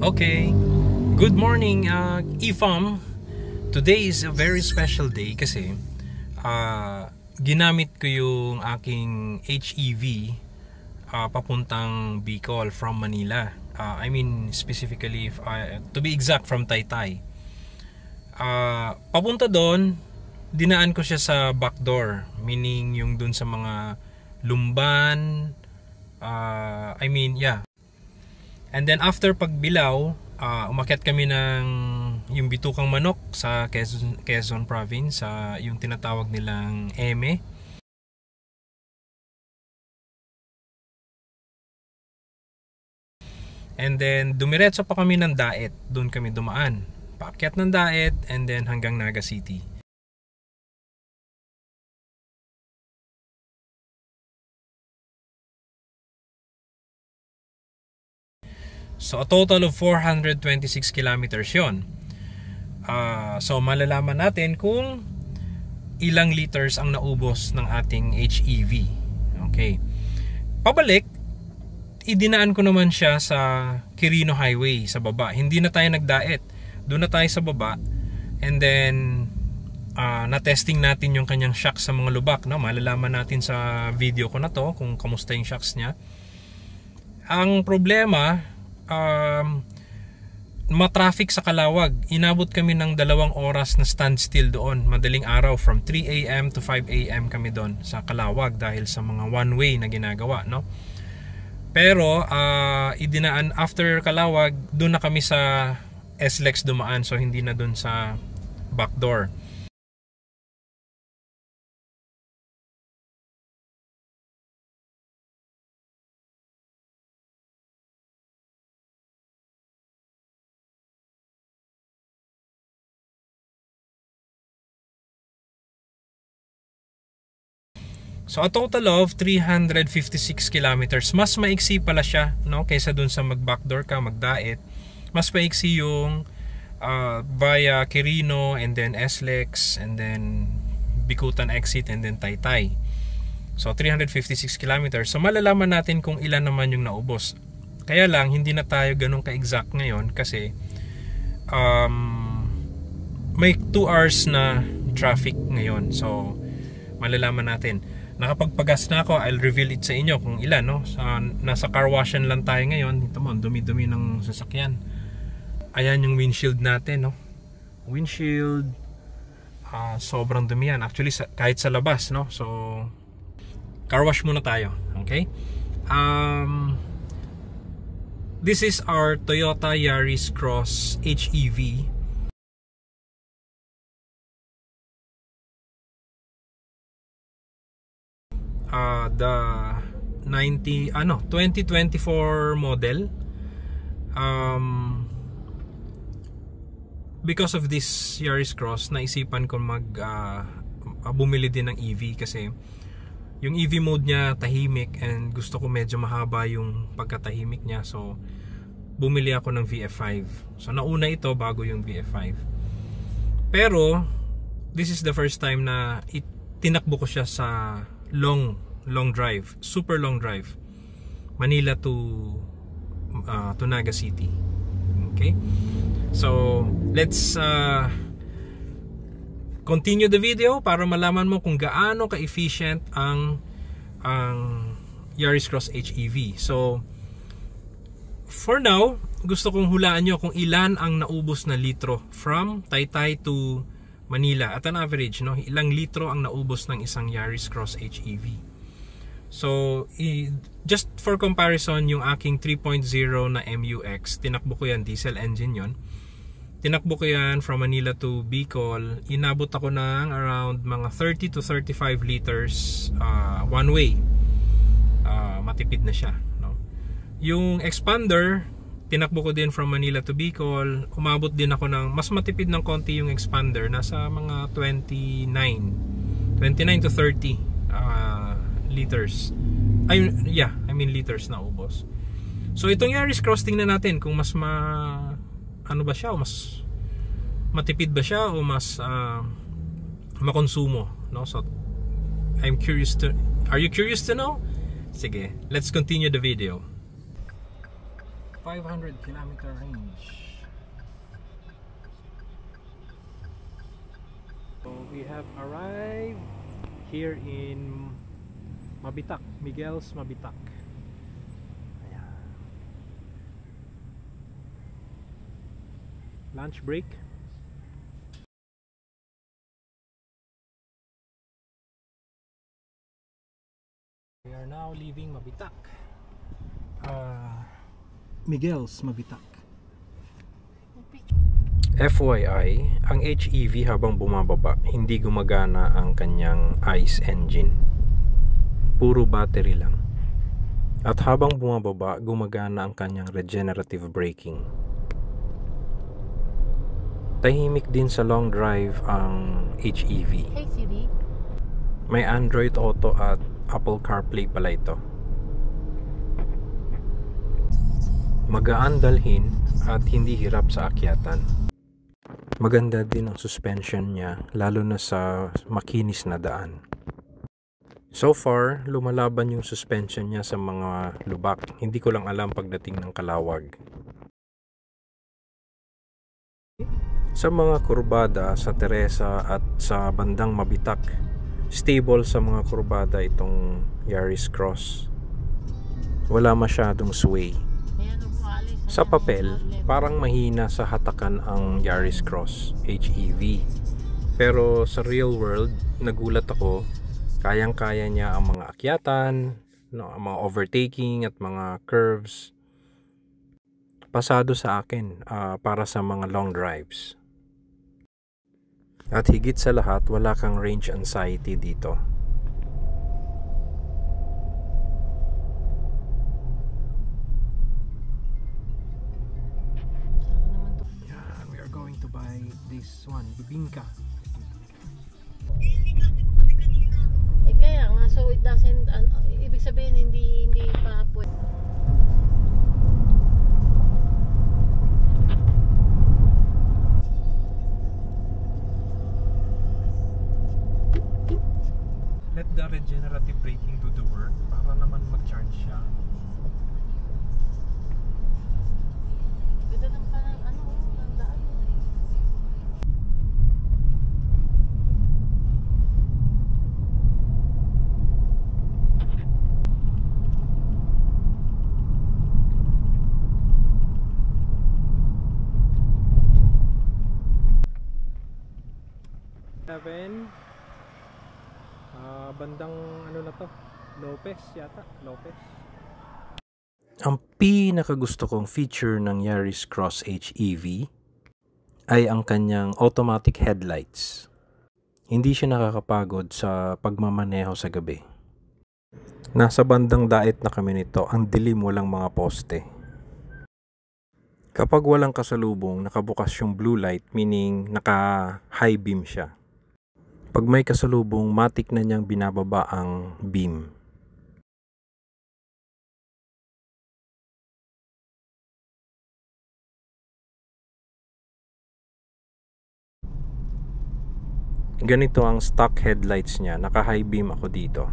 Okay, good morning IFAM. Today is a very special day kasi ginamit ko yung aking HEV papuntang Bicol from Manila. I mean specifically, to be exact, from Taytay. Papunta doon, dinaan ko siya sa backdoor, meaning yung dun sa mga Lumban, And then after pagbilaw, umakyat kami ng yung Bitukang Manok sa Quezon Province, yung tinatawag nilang Eme. And then dumiretso pa kami ng Daet, doon kami dumaan. Paakyat ng Daet and then hanggang Naga City. So a total of 426 kilometers yon. So malalaman natin kung ilang liters ang naubos ng ating HEV. Okay. Pabalik, idinaan ko naman siya sa Quirino Highway sa baba. Hindi na tayo nagdaet. Doon na tayo sa baba. And then na-testing natin yung kanyang shocks sa mga lubak, no? Malalaman natin sa video ko na to kung kamusta yung shocks niya. Ang problema, ma-traffic sa Calawag. Inabot kami ng 2 oras na standstill doon, madaling araw, from 3 AM to 5 AM kami doon sa Calawag dahil sa mga one way na ginagawa, no? Pero idinaan after Calawag, doon na kami sa SLEX dumaan, so hindi na doon sa backdoor. So a total of 356 kilometers. Mas maiksi pala siya, no, kaysa dun sa mag-backdoor ka, magdaet. Mas maiksi yung via Quirino and then SLEX and then Bicutan exit and then Taytay. So 356 kilometers. So malalaman natin kung ilan naman yung naubos. Kaya lang hindi na tayo ganun ka-exact ngayon kasi may 2 hours na traffic ngayon. So malalaman natin. Nakapagpagas na ako, I'll reveal it sa inyo kung ilan, no? Nasa car washan lang tayo ngayon. Ito mo, dumi-dumi ng sasakyan. Ayan yung windshield natin, no? Windshield, sobrang dumi yan. Actually, kahit sa labas, no? So, car wash muna tayo, okay? This is our Toyota Yaris Cross HEV. The 2024 model. Because of this Yaris Cross, naisipan ko bumili din ng EV kasi yung EV mode niya tahimik and gusto ko medyo mahaba yung pagkatahimik niya, so bumili ako ng VF5. So nauna ito bago yung VF5. Pero this is the first time na tinakbo ko siya sa long drive, super long drive, Manila to Naga City. Okay, so let's continue the video para malaman mo kung gaano ka-efficient ang Yaris Cross HEV. So for now, gusto kong hulaan nyo kung ilan ang naubos na litro from Taytay to Manila at an average, no? Ilang litro ang naubos ng isang Yaris Cross HEV. So just for comparison, yung aking 3.0 na MUX, tinakbo ko yan, diesel engine yon. Tinakbo ko yan from Manila to Bicol. Inabot ako ng around mga 30 to 35 liters one way. Matipid na siya, no? Yung expander, tinakbo ko din from Manila to Bicol. Umabot din ako ng mas matipid ng konti yung expander, nasa mga 29 to 30 liters. I mean liters na ubos. So itong Yaris Cross, tingnan natin kung mas ano ba siya, o mas matipid ba siya o mas makonsumo, no? So I'm curious to, are you curious to know? Sige, let's continue the video. 500 kilometer range. So we have arrived here in Mabitak, Miguel's Mabitak. Ayan. Lunch break. We are now leaving Mabitak. Miguel's Mabitak. FYI, ang HEV habang bumababa, hindi gumagana ang kanyang ICE engine. Puro battery lang. At habang bumababa, gumagana ang kanyang regenerative braking. Tahimik din sa long drive ang HEV. Hey Siri. May Android Auto at Apple CarPlay pala ito. Magaan dalhin at hindi hirap sa akyatan. Maganda din ang suspension niya, lalo na sa makinis na daan. So far, lumalaban yung suspension niya sa mga lubak. Hindi ko lang alam pagdating ng Kalawag. Sa mga kurbada sa Teresa at sa bandang Mabitak, stable sa mga kurbada itong Yaris Cross. Wala masyadong sway. Sa papel, parang mahina sa hatakan ang Yaris Cross HEV. Pero sa real world, nagulat ako, kayang-kaya niya ang mga akyatan, ang mga overtaking at mga curves. Pasado sa akin para sa mga long drives. At higit sa lahat, wala kang range anxiety dito. This one, bibingka. Kaya nga, so it doesn't, ibig sabihin hindi pa pwede. Let the regenerative braking do the work para naman mag-charge siya. Ganda lang parang ang daan. Bandang ano na to? Lopez yata, Lopez. Ang pinakagusto kong feature ng Yaris Cross HEV ay ang kanyang automatic headlights. Hindi siya nakakapagod sa pagmamaneho sa gabi. Nasa bandang dait na kami nito, ang dilim, walang mga poste. Kapag walang kasalubong, nakabukas yung blue light, meaning naka-high beam siya. Pag may kasalubong, matik na niyang binababa ang beam. Ganito ang stock headlights niya. Naka-high beam ako dito.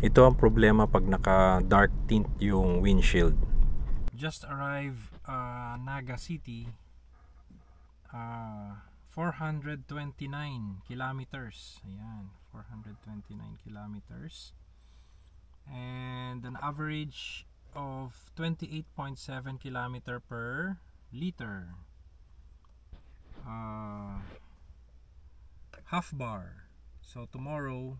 Ito ang problema pag naka-dark tint yung windshield. Just arrived Naga City. 429 kilometers. Ayan, 429 kilometers. And an average of 28.7 kilometer per liter. Half bar. So tomorrow,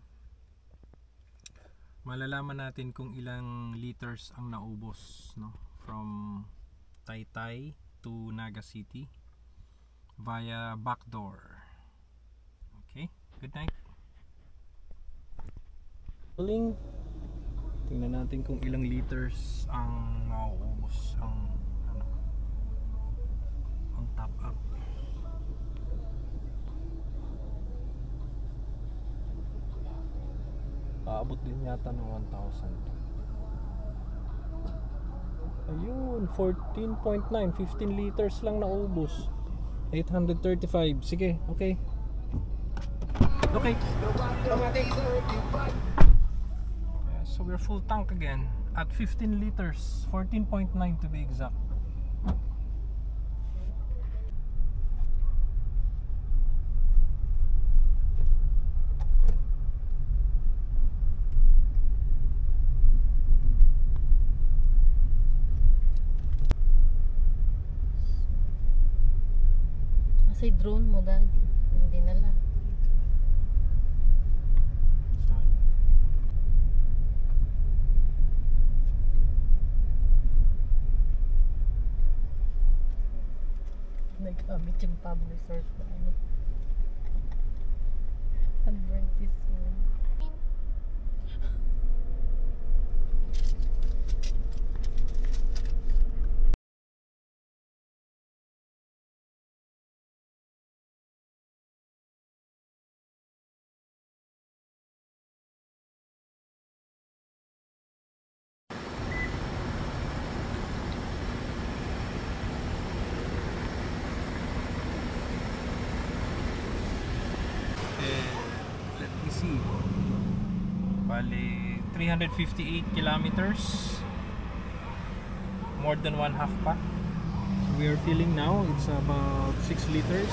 malalaman natin kung ilang liters ang naubos, no? From Taytay to Naga City via backdoor. Okay, good night. Tingnan natin kung ilang liters ang mauubos ang top up. Aabot din yata ng 1,000. Ayun, 14.9, 15 liters lang naubos. 835. Sige, okay. Okay. Yeah, so we're full tank again. at 15 liters, 14.9 to be exact. Kasi drone mo, daddy. Hindi na lang. Nagkamit yung public source na ano. Advertisement. Let me see. Bale, 358 kilometers. More than one half pa. We are filling now. It's about 6 liters.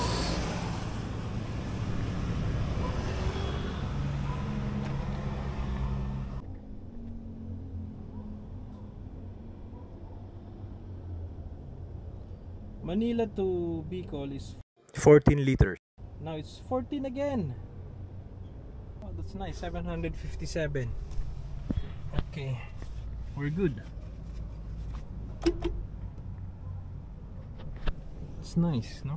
Manila to Bicol is 14 liters. Now it's 14 again. Oh, that's nice. 757. Okay, we're good. It's nice, no?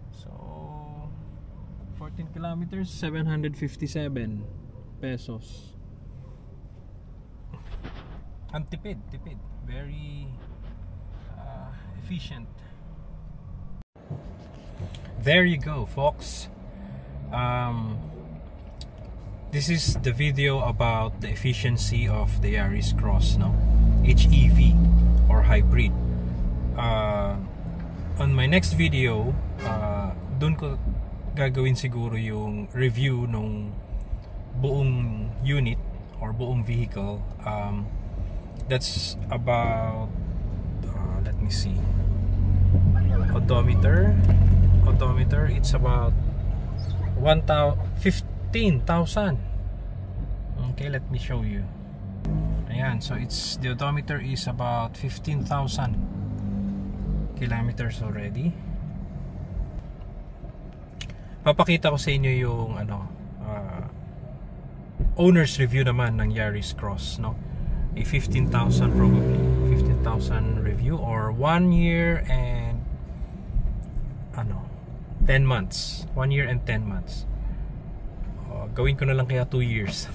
So 14 kilometers, 757 pesos. Ang tipid. Very efficient. There you go, folks. This is the video about the efficiency of the Yaris Cross, no? HEV or hybrid. On my next video, dun ko gagawin siguro yung review nung buong unit or buong vehicle. That's about let me see. Odometer, it's about 15,000. Okay, let me show you. Ayan, so the odometer is about 15,000 kilometers already. Papakita ko sa inyo yung owner's review naman ng Yaris Cross, no? A 15,000 probably, 15,000 review or 1 year and 10 months. 1 year and 10 months. Gawin ko na lang kaya 2 years.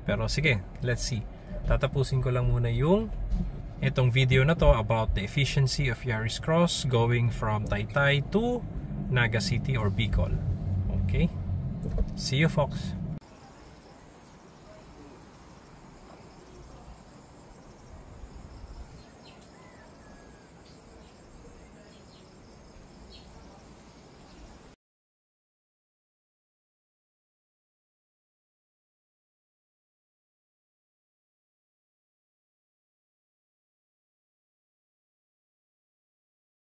Pero sige, let's see. Tatapusin ko lang muna itong video na to about the efficiency of Yaris Cross going from Taytay to Naga City or Bicol. Okay? See you, folks.